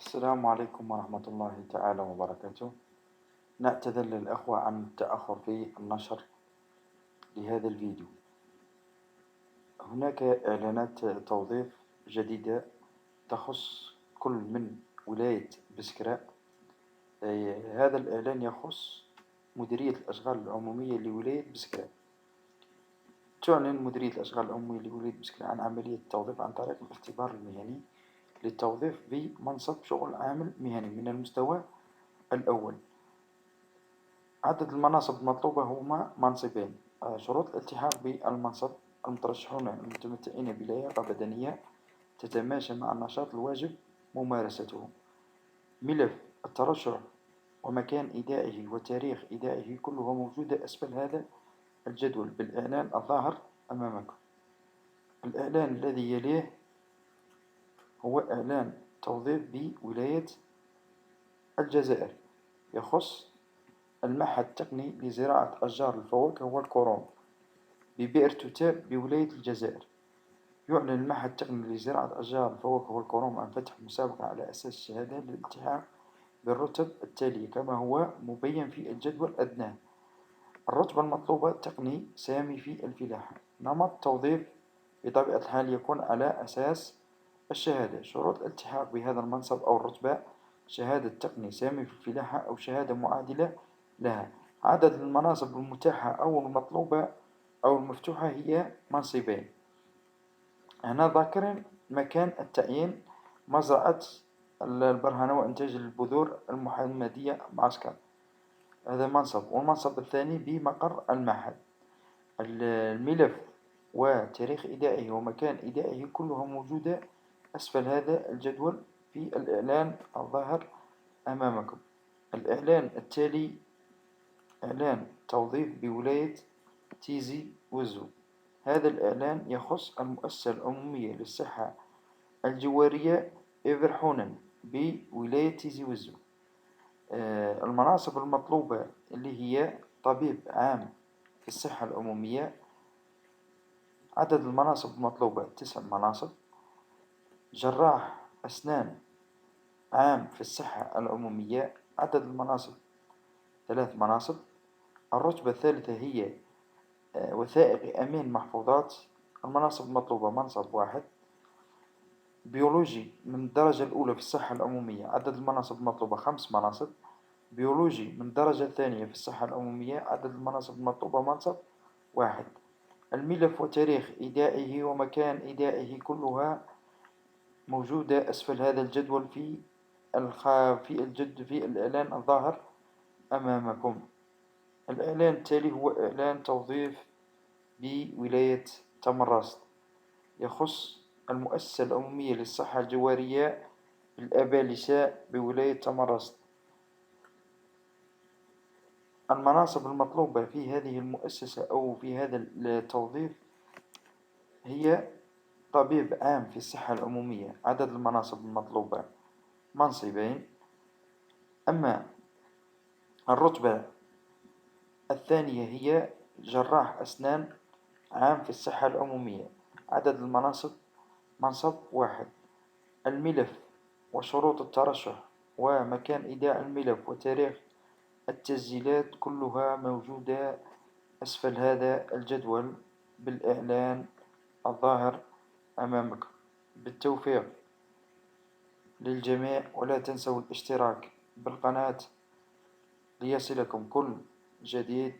السلام عليكم ورحمة الله تعالى وبركاته. نعتذر للأخوة عن التأخر في النشر لهذا الفيديو. هناك إعلانات توظيف جديدة تخص كل من ولاية بسكرة. هذا الإعلان يخص مديرية الأشغال العمومية لولاية بسكرة. تعلن مديرية الأشغال العمومية لولاية بسكرة عن عملية التوظيف عن طريق الاختبار المهني للتوظيف بمنصب شغل عامل مهني من المستوى الأول. عدد المناصب المطلوبة هما منصبين. شروط الالتحاق بالمنصب: المترشحون المتمتعين بلياقة بدنية تتماشى مع النشاط الواجب ممارسته. ملف الترشح ومكان إيداعه وتاريخ إيداعه كلها موجودة أسفل هذا الجدول بالإعلان الظاهر أمامكم. الإعلان الذي يليه هو إعلان توظيف بولاية الجزائر، يخص المعهد التقني لزراعة أشجار الفواكه والكروم ببئر توتال بولاية الجزائر. يعلن المعهد التقني لزراعة أشجار الفواكه والكروم عن فتح مسابقة على أساس الشهادة للالتحاق بالرتب التالية كما هو مبين في الجدول الأدنى. الرتبة المطلوبة: تقني سامي في الفلاحة. نمط التوظيف بطبيعة الحال يكون على أساس الشهادة. شروط الالتحاق بهذا المنصب أو الرتبة: شهادة تقني سامي في الفلاحة أو شهادة معادلة لها. عدد المناصب المتاحة أو المطلوبة أو المفتوحة هي منصبين. هنا ذاكرين مكان التعيين: مزرعة البرهنة وإنتاج البذور المحمدية معسكر، هذا منصب. والمنصب الثاني بمقر المعهد. الملف وتاريخ إيداعه ومكان إيداعه كلها موجودة أسفل هذا الجدول في الإعلان الظاهر أمامكم. الإعلان التالي إعلان توظيف بولاية تيزي وزو. هذا الإعلان يخص المؤسسة العمومية للصحة الجوارية إيفرحونن بولاية تيزي وزو. المناصب المطلوبة اللي هي طبيب عام في الصحة العمومية. عدد المناصب المطلوبة 9 مناصب. جراح أسنان عام في الصحة العمومية. عدد المناصب 3 مناصب. الرتبة الثالثة هي وثائقي أمين محفوظات. المناصب المطلوبة منصب واحد. بيولوجي من الدرجة الأولى في الصحة العمومية. عدد المناصب المطلوبة 5 مناصب. بيولوجي من الدرجة الثانية في الصحة العمومية. عدد المناصب المطلوبة منصب واحد. الملف وتاريخ إيداعه ومكان إيداعه كلها موجودة أسفل هذا الجدول في الإعلان الظاهر أمامكم. الإعلان التالي هو إعلان توظيف بولاية تمراست، يخص المؤسسة العمومية للصحة الجوارية الأبالسة بولاية تمراست. المناصب المطلوبة في هذه المؤسسة أو في هذا التوظيف هي طبيب عام في الصحة العمومية. عدد المناصب المطلوبة منصبين. أما الرتبة الثانية هي جراح أسنان عام في الصحة العمومية. عدد المناصب منصب واحد. الملف وشروط الترشح ومكان إيداع الملف وتاريخ التسجيلات كلها موجودة أسفل هذا الجدول بالإعلان الظاهر أمامك. بالتوفيق للجميع، ولا تنسوا الاشتراك بالقناة ليصلكم كل جديد.